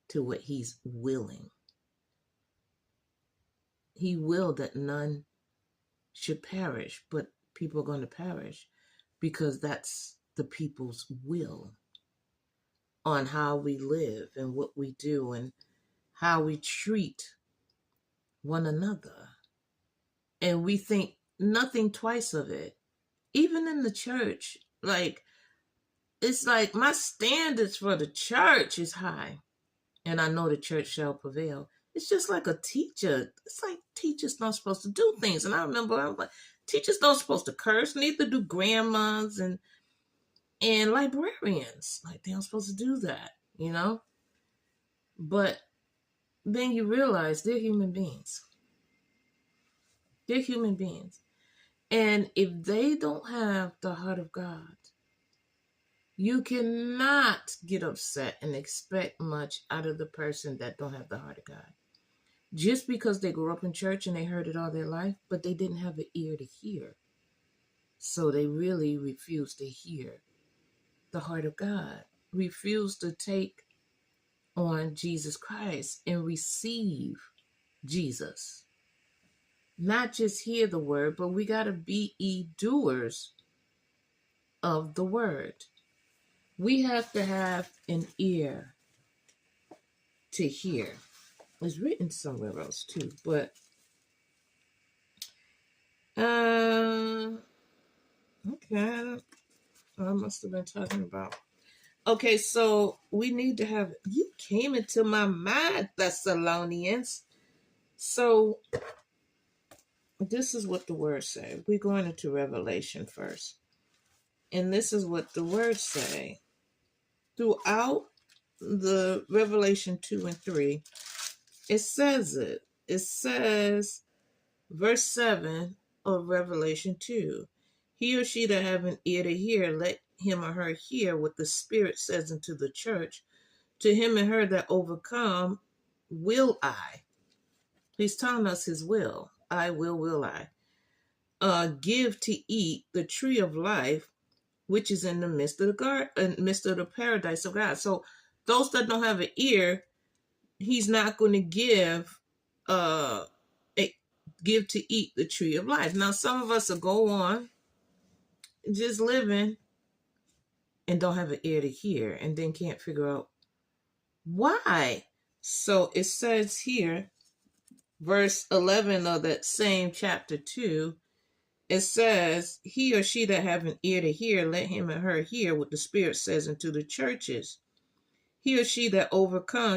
to what he's willing. He willed that none should perish, but people are going to perish because that's the people's will on how we live and what we do and how we treat one another. And we think nothing twice of it. Even in the church, like, it's like my standards for the church is high. And I know the church shall prevail. It's just like a teacher. It's like teachers not supposed to do things. And I remember I was like, teachers don't supposed to curse, neither do grandmas and librarians. Like, they aren't supposed to do that, you know? But then you realize they're human beings. They're human beings. And if they don't have the heart of God, you cannot get upset and expect much out of the person that don't have the heart of God. Just because they grew up in church and they heard it all their life, but they didn't have an ear to hear. So they really refuse to hear the heart of God, refuse to take on Jesus Christ and receive Jesus. Not just hear the word, but we got to be doers of the word. We have to have an ear to hear. It's written somewhere else too, but okay, I must have been talking about. Okay, so we need to have. You came into my mind, Thessalonians. So this is what the word says. We're going into Revelation first, and this is what the words say. Throughout the Revelation 2 and 3, it says it. It says, verse 7 of Revelation 2, he or she that have an ear to hear, let him or her hear what the Spirit says unto the church. To him and her that overcome, will I. He's telling us his will. I will I. Give to eat the tree of life, which is in the midst of the garden, midst of the paradise of God. So those that don't have an ear, he's not going to give to eat the tree of life. Now, some of us will go on just living and don't have an ear to hear and then can't figure out why. So it says here, verse 11 of that same chapter 2, it says, he or she that have an ear to hear, let him and her hear what the Spirit says unto the churches. He or she that overcomes